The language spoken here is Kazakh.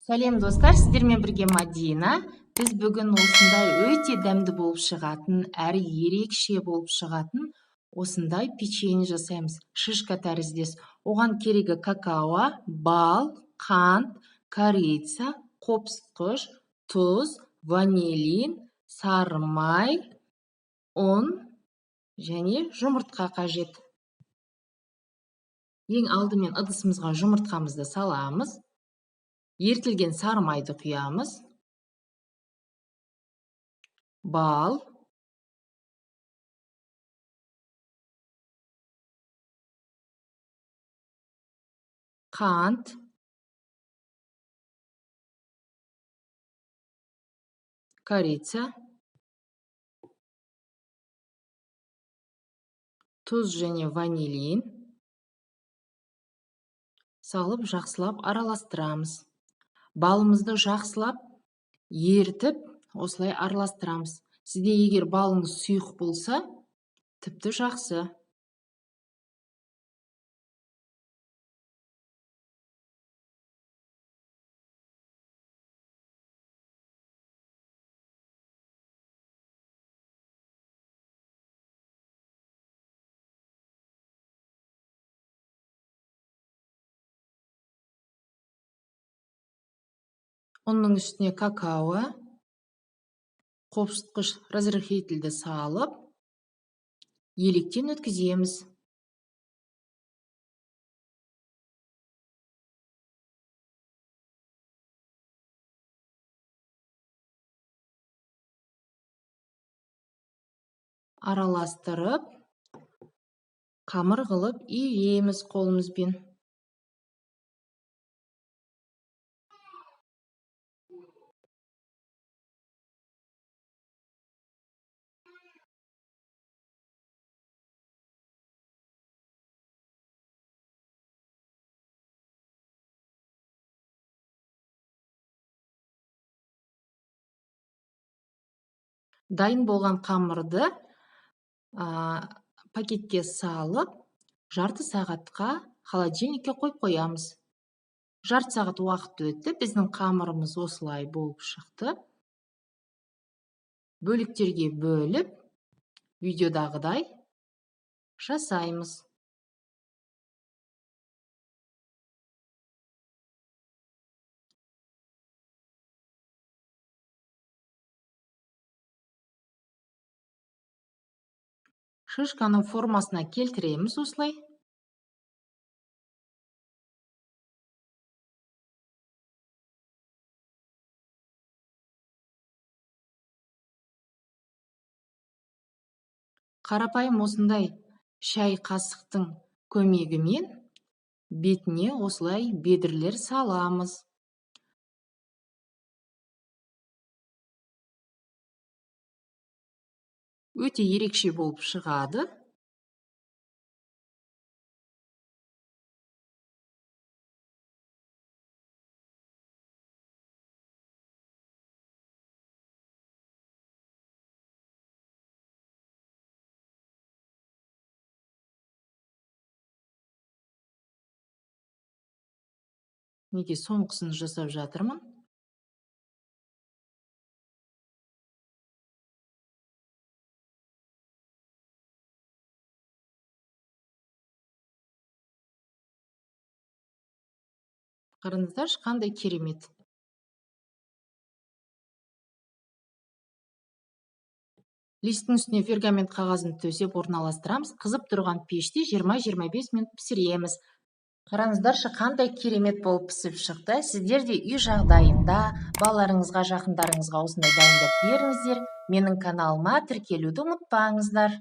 Сәлем достар, сіздермен бірге Мадина. Біз бүгін осындай өте дәмді болып шығатын, әрі ерекше болып шығатын осындай печенье жасаймыз. Шишка тәріздес. Оған керегі какао, бал, қант, корица, қопсытқыш, тұз, ванилин, сары май, ұн және жұмыртқа қажет. Ең алдымен ыдысымызға жұмыртқамызды саламыз. Ертілген сары майды құямыз. Бал, қант, корица, тұз және ванилин салып жақсылап араластырамыз. Балымызды жақсылап ертіп, осылай араластырамыз. Сізде егер балыңыз сұйық болса, тіпті жақсы. Оның үстіне какао, қопсытқыш разрыхлительді салып, електен өткіземіз. Араластырып, қамыр қылып иіреміз қолымызбен. Дайын болған қамырды пакетке салып, жарты сағатқа холодильникке қойып қоямыз. Жарты сағат уақыт өтті, біздің қамырымыз осылай болып шықты. Бөліктерге бөліп, видеодағыдай жасаймыз. Шишканың формасына келтіреміз осылай. Қарапайым осындай шай қасықтың көмегімен бетіне осылай бедірлер саламыз. Өте ерекше болып шығады. Неге соңғысын жасап жатырмын. Қараңыздаршы, қандай керемет. Листтің үстіне пергамент қағазын төсеп орналастырамыз. Қызып тұрған пеште 20-25 минут пісіреміз. Қараңыздаршы, қандай керемет болып пісіп шықты. Сіздер де үй жағдайында балаларыңызға, жақындарыңызға осындай дайындап беріңіздер. Менің каналыма тіркелуді ұмытпаңыздар.